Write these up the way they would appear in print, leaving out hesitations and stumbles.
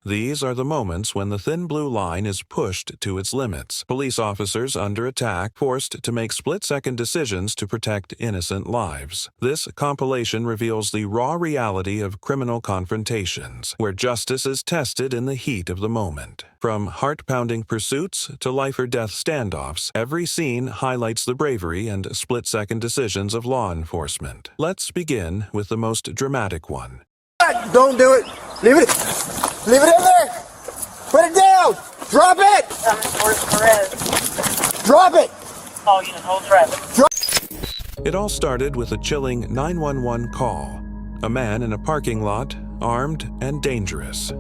These are the moments when the thin blue line is pushed to its limits. Police officers under attack, forced to make split-second decisions to protect innocent lives. This compilation reveals the raw reality of criminal confrontations, where justice is tested in the heat of the moment. From heart-pounding pursuits to life-or-death standoffs, every scene highlights the bravery and split-second decisions of law enforcement. Let's begin with the most dramatic one. Don't do it. Leave it. Leave it in there. Put it down. Drop it. Where's Perez? Drop it. Oh, you just hold traffic. It all started with a chilling 911 call. A man in a parking lot, armed and dangerous.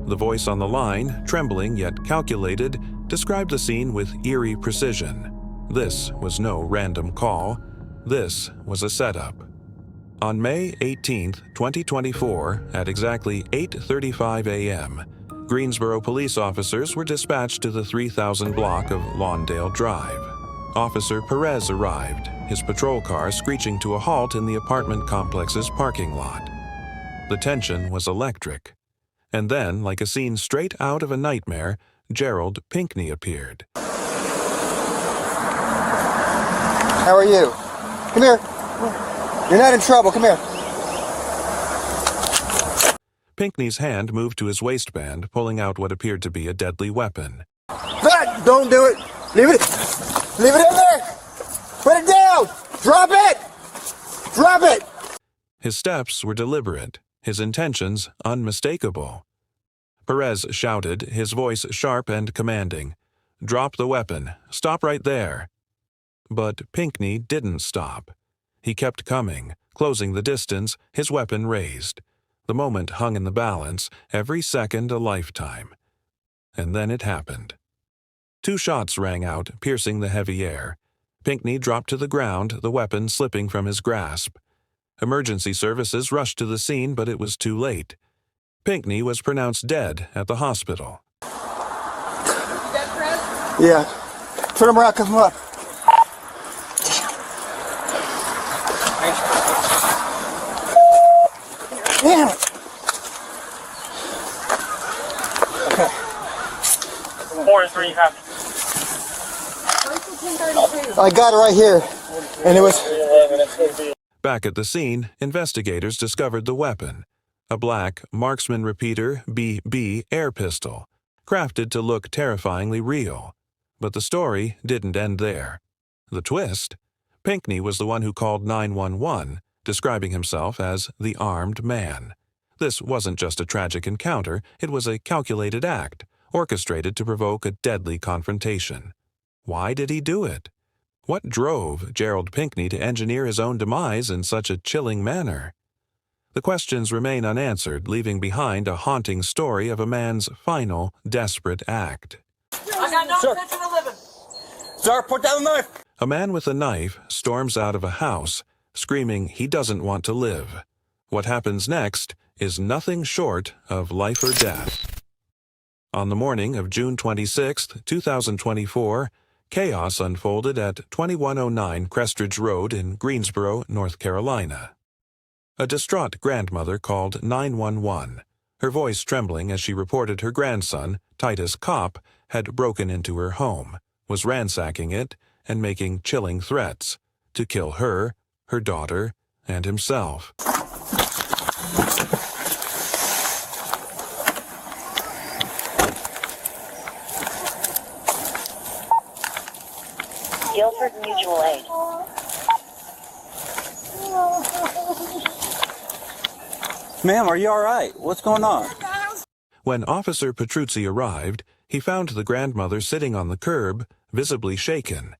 The voice on the line, trembling yet calculated, described the scene with eerie precision. This was no random call. This was a setup. On May 18, 2024, at exactly 8:35 a.m., Greensboro police officers were dispatched to the 3000 block of Lawndale Drive. Officer Perez arrived, his patrol car screeching to a halt in the apartment complex's parking lot. The tension was electric. And then, like a scene straight out of a nightmare, Gerald Pinckney appeared. How are you? Come here. You're not in trouble. Come here. Pinckney's hand moved to his waistband, pulling out what appeared to be a deadly weapon. Don't do it. Leave it. Leave it in there. Put it down. Drop it. Drop it. His steps were deliberate, his intentions unmistakable. Perez shouted, his voice sharp and commanding, "Drop the weapon. Stop right there." But Pinckney didn't stop. He kept coming, closing the distance, his weapon raised. The moment hung in the balance, every second a lifetime. And then it happened. 2 shots rang out, piercing the heavy air. Pinckney dropped to the ground, the weapon slipping from his grasp. Emergency services rushed to the scene, but it was too late. Pinckney was pronounced dead at the hospital. Dead, Perez? Yeah. Turn him around. Come up. Damn it. Okay. 4 is 3 half. I got it right here. And it was... Back at the scene, investigators discovered the weapon, a black marksman repeater BB air pistol, crafted to look terrifyingly real. But the story didn't end there. The twist? Pinckney was the one who called 911, describing himself as the armed man. This wasn't just a tragic encounter, it was a calculated act, orchestrated to provoke a deadly confrontation. Why did he do it? What drove Gerald Pinckney to engineer his own demise in such a chilling manner? The questions remain unanswered, leaving behind a haunting story of a man's final, desperate act. I got no intention of living. Sir, put down the knife. A man with a knife storms out of a house, screaming he doesn't want to live. What happens next is nothing short of life or death. On the morning of June 26, 2024, chaos unfolded at 2109 Crestridge Road in Greensboro, North Carolina. A distraught grandmother called 911, her voice trembling as she reported her grandson, Titus Kopp, had broken into her home, was ransacking it, and making chilling threats to kill her, her daughter, and himself. Guilford Mutual Aid. Ma'am, are you all right? What's going on? When Officer Petruzzi arrived, he found the grandmother sitting on the curb, visibly shaken.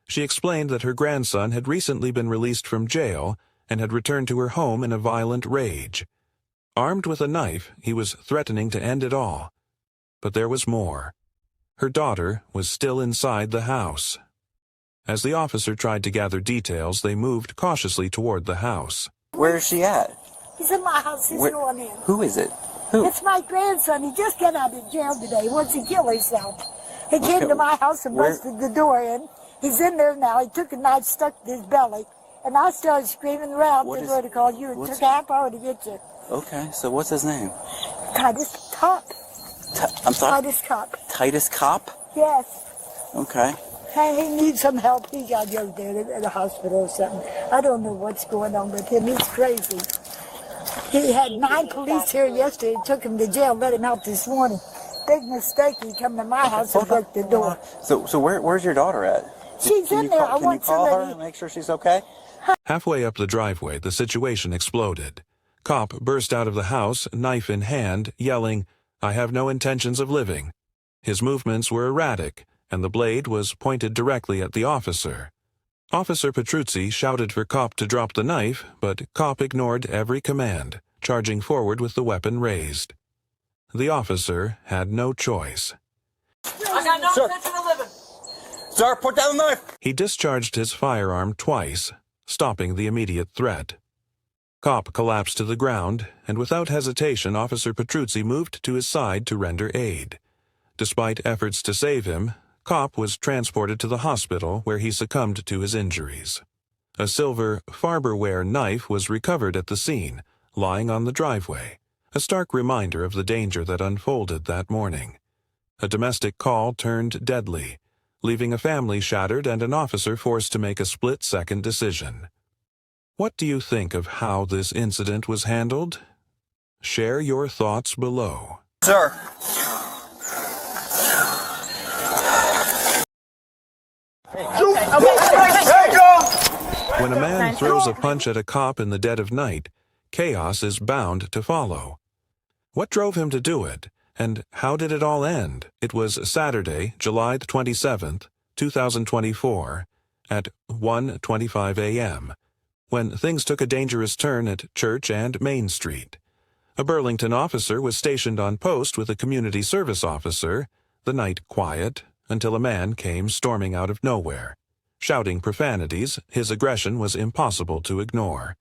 She explained that her grandson had recently been released from jail and had returned to her home in a violent rage. Armed with a knife, he was threatening to end it all. But there was more. Her daughter was still inside the house. As the officer tried to gather details, they moved cautiously toward the house. Where is she at? He's in my house. He's going in. Who is it? Who? It's my grandson. He just got out of jail today. He wants to kill himself. He came to my house and busted the door in. He's in there now. He took a knife, stuck in his belly. And I started screaming around. They were to call you. It took a half hour to get you. Okay, so what's his name? Titus Kopp. I'm sorry? Titus Cop. Titus Cop? Yes. Okay. Hey, he needs some help. He got to go there at the hospital or something. I don't know what's going on with him. He's crazy. He had 9 police here yesterday. Took him to jail, let him out this morning. Big mistake. He come to my house and broke the door. So where's your daughter at? She's in there. I want Can you call her somebody. and make sure she's okay? Halfway up the driveway, the situation exploded. Cop burst out of the house, knife in hand, yelling, "I have no intentions of living." His movements were erratic, and the blade was pointed directly at the officer. Officer Petruzzi shouted for Cop to drop the knife, but Cop ignored every command, charging forward with the weapon raised. The officer had no choice. I got no intention of living. Sir, put down the knife! He discharged his firearm twice, stopping the immediate threat. Cop collapsed to the ground, and without hesitation, Officer Petruzzi moved to his side to render aid. Despite efforts to save him, Cop was transported to the hospital where he succumbed to his injuries. A silver Farberware knife was recovered at the scene, lying on the driveway, a stark reminder of the danger that unfolded that morning. A domestic call turned deadly, leaving a family shattered and an officer forced to make a split-second decision. What do you think of how this incident was handled? Share your thoughts below. Sir. When a man throws a punch at a cop in the dead of night, chaos is bound to follow. What drove him to do it, and how did it all end? It was Saturday, July 27th, 2024, at 1:25 a.m., when things took a dangerous turn at Church and Main Street. A Burlington officer was stationed on post with a community service officer, the night quiet, until a man came storming out of nowhere. Shouting profanities, his aggression was impossible to ignore.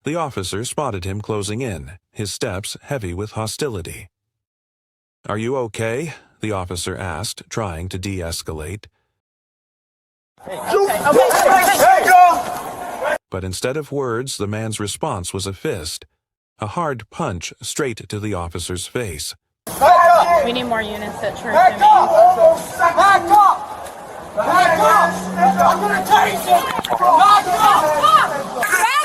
The officer spotted him closing in, his steps heavy with hostility. "Are you okay?" the officer asked, trying to de-escalate. But instead of words, the man's response was a fist, a hard punch straight to the officer's face. We need more units at church. Back up! Back up! Back up! I'm gonna take you! Back up! Back up!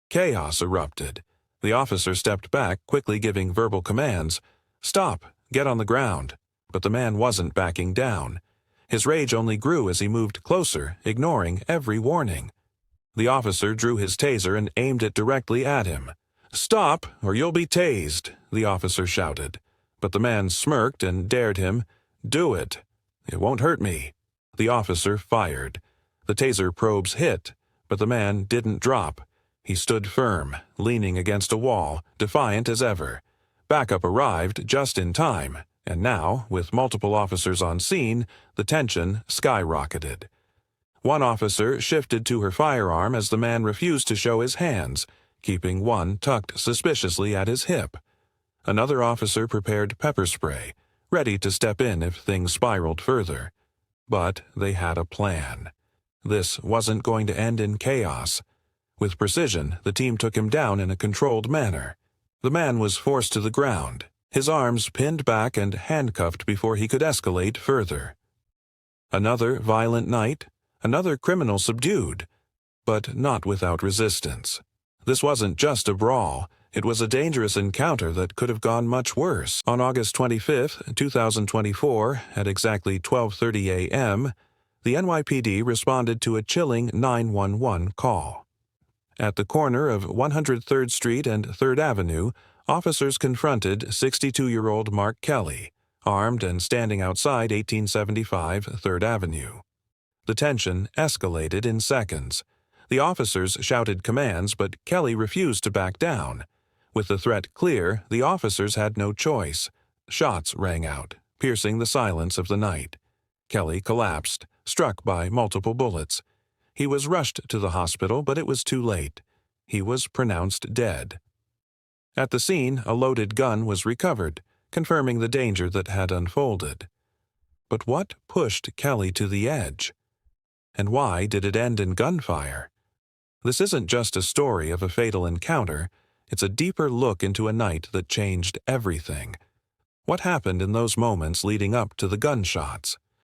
Chaos erupted. The officer stepped back, quickly giving verbal commands. "Stop! Get on the ground!" But the man wasn't backing down. His rage only grew as he moved closer, ignoring every warning. The officer drew his taser and aimed it directly at him. "Stop, or you'll be tased," the officer shouted. But the man smirked and dared him. "Do it. It won't hurt me." The officer fired. The taser probes hit, but the man didn't drop. He stood firm, leaning against a wall, defiant as ever. Backup arrived just in time, and now, with multiple officers on scene, the tension skyrocketed. One officer shifted to her firearm as the man refused to show his hands, keeping one tucked suspiciously at his hip. Another officer prepared pepper spray, ready to step in if things spiraled further. But they had a plan. This wasn't going to end in chaos. With precision, the team took him down in a controlled manner. The man was forced to the ground, his arms pinned back and handcuffed before he could escalate further. Another violent night, another criminal subdued, but not without resistance. This wasn't just a brawl, it was a dangerous encounter that could have gone much worse. On August 25, 2024, at exactly 12:30 a.m., the NYPD responded to a chilling 911 call. At the corner of 103rd Street and 3rd Avenue, officers confronted 62-year-old Mark Kelly, armed and standing outside 1875 3rd Avenue. The tension escalated in seconds. The officers shouted commands, but Kelly refused to back down. With the threat clear, the officers had no choice. Shots rang out, piercing the silence of the night. Kelly collapsed, struck by multiple bullets. He was rushed to the hospital, but it was too late. He was pronounced dead. At the scene, a loaded gun was recovered, confirming the danger that had unfolded. But what pushed Kelly to the edge? And why did it end in gunfire? This isn't just a story of a fatal encounter, it's a deeper look into a night that changed everything. What happened in those moments leading up to the gunshots?